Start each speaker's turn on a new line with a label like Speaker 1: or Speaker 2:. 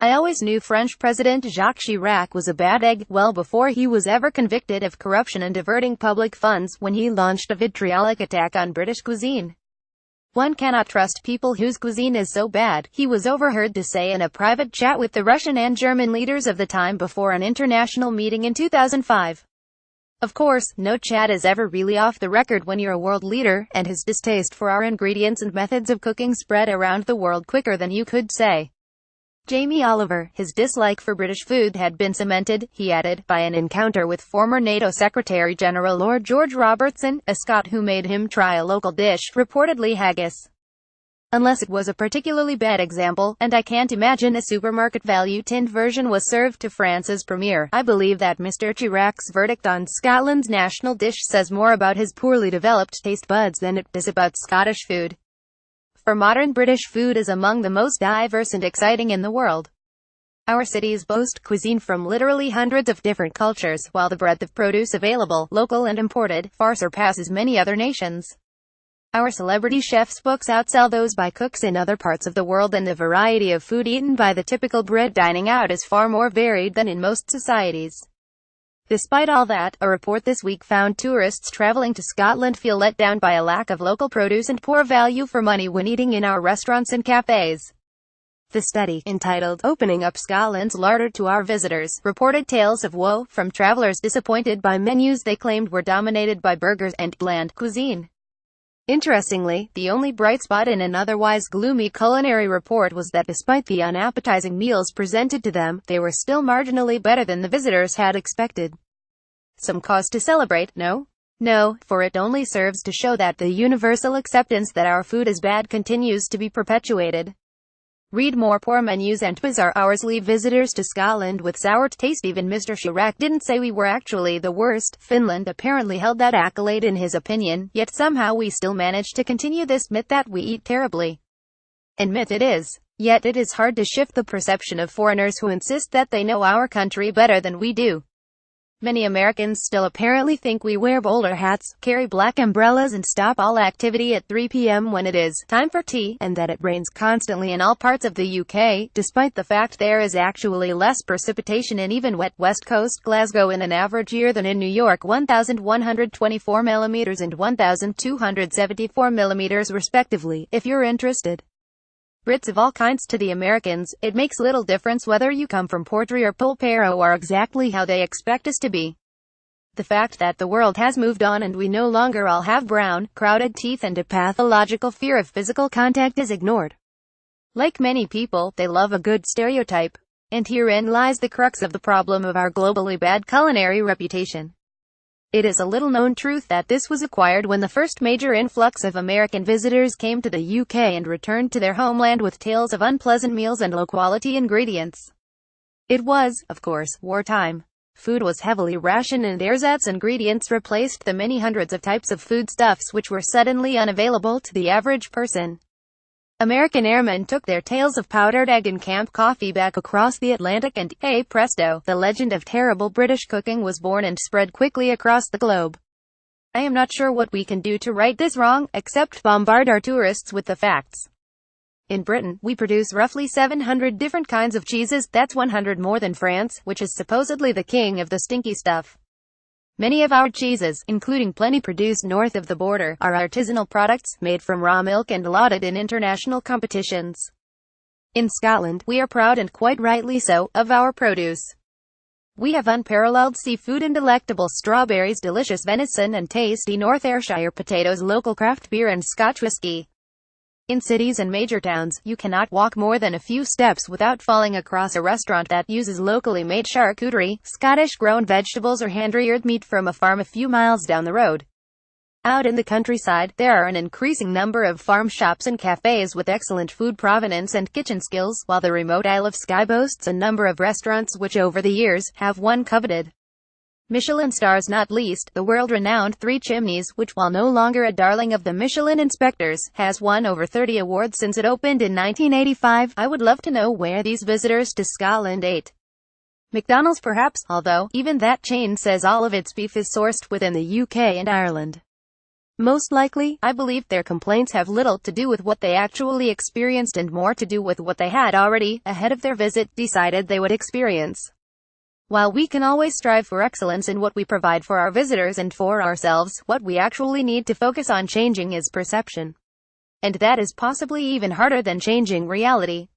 Speaker 1: I always knew French President Jacques Chirac was a bad egg, well before he was ever convicted of corruption and diverting public funds, when he launched a vitriolic attack on British cuisine. One cannot trust people whose cuisine is so bad, he was overheard to say in a private chat with the Russian and German leaders of the time before an international meeting in 2005. Of course, no chat is ever really off the record when you're a world leader, and his distaste for our ingredients and methods of cooking spread around the world quicker than you could say. Jamie Oliver, his dislike for British food had been cemented, he added, by an encounter with former NATO Secretary-General Lord George Robertson, a Scot who made him try a local dish, reportedly haggis. Unless it was a particularly bad example, and I can't imagine a supermarket value tinned version was served to France's premier, I believe that Mr. Chirac's verdict on Scotland's national dish says more about his poorly developed taste buds than it does about Scottish food. For modern British food is among the most diverse and exciting in the world. Our cities boast cuisine from literally hundreds of different cultures, while the breadth of produce available, local and imported, far surpasses many other nations. Our celebrity chefs' books outsell those by cooks in other parts of the world, and the variety of food eaten by the typical Brit dining out is far more varied than in most societies. Despite all that, a report this week found tourists traveling to Scotland feel let down by a lack of local produce and poor value for money when eating in our restaurants and cafes. The study, entitled "Opening Up Scotland's Larder to Our Visitors," reported tales of woe from travelers disappointed by menus they claimed were dominated by burgers and bland cuisine. Interestingly, the only bright spot in an otherwise gloomy culinary report was that despite the unappetizing meals presented to them, they were still marginally better than the visitors had expected. Some cause to celebrate, no? No, for it only serves to show that the universal acceptance that our food is bad continues to be perpetuated. Read more. Poor menus and bizarre hours leave visitors to Scotland with sour taste. Even Mr. Chirac didn't say we were actually the worst. Finland apparently held that accolade in his opinion, yet somehow we still manage to continue this myth that we eat terribly. And myth it is. Yet it is hard to shift the perception of foreigners who insist that they know our country better than we do. Many Americans still apparently think we wear bowler hats, carry black umbrellas and stop all activity at 3 p.m. when it is time for tea, and that it rains constantly in all parts of the UK, despite the fact there is actually less precipitation in even wet West Coast Glasgow in an average year than in New York, 1,124 millimeters and 1,274 millimeters respectively. If you're interested. Brits of all kinds. To the Americans, it makes little difference whether you come from Portree or Polperro or exactly how they expect us to be. The fact that the world has moved on and we no longer all have brown, crowded teeth and a pathological fear of physical contact is ignored. Like many people, they love a good stereotype. And herein lies the crux of the problem of our globally bad culinary reputation. It is a little-known truth that this was acquired when the first major influx of American visitors came to the UK and returned to their homeland with tales of unpleasant meals and low-quality ingredients. It was, of course, wartime. Food was heavily rationed and ersatz ingredients replaced the many hundreds of types of foodstuffs which were suddenly unavailable to the average person. American airmen took their tales of powdered egg and camp coffee back across the Atlantic and, hey presto, the legend of terrible British cooking was born and spread quickly across the globe. I am not sure what we can do to right this wrong, except bombard our tourists with the facts. In Britain, we produce roughly 700 different kinds of cheeses, that's 100 more than France, which is supposedly the king of the stinky stuff. Many of our cheeses, including plenty produced north of the border, are artisanal products, made from raw milk and lauded in international competitions. In Scotland, we are proud, and quite rightly so, of our produce. We have unparalleled seafood and delectable strawberries, delicious venison and tasty North Ayrshire potatoes, local craft beer and Scotch whisky. In cities and major towns, you cannot walk more than a few steps without falling across a restaurant that uses locally made charcuterie, Scottish-grown vegetables or hand-reared meat from a farm a few miles down the road. Out in the countryside, there are an increasing number of farm shops and cafes with excellent food provenance and kitchen skills, while the remote Isle of Skye boasts a number of restaurants which over the years, have won coveted Michelin stars, not least, the world-renowned Three Chimneys, which while no longer a darling of the Michelin inspectors, has won over 30 awards since it opened in 1985. I would love to know where these visitors to Scotland ate. McDonald's perhaps, although, even that chain says all of its beef is sourced within the UK and Ireland. Most likely, I believe their complaints have little to do with what they actually experienced and more to do with what they had already, ahead of their visit, decided they would experience. While we can always strive for excellence in what we provide for our visitors and for ourselves, what we actually need to focus on changing is perception. And that is possibly even harder than changing reality.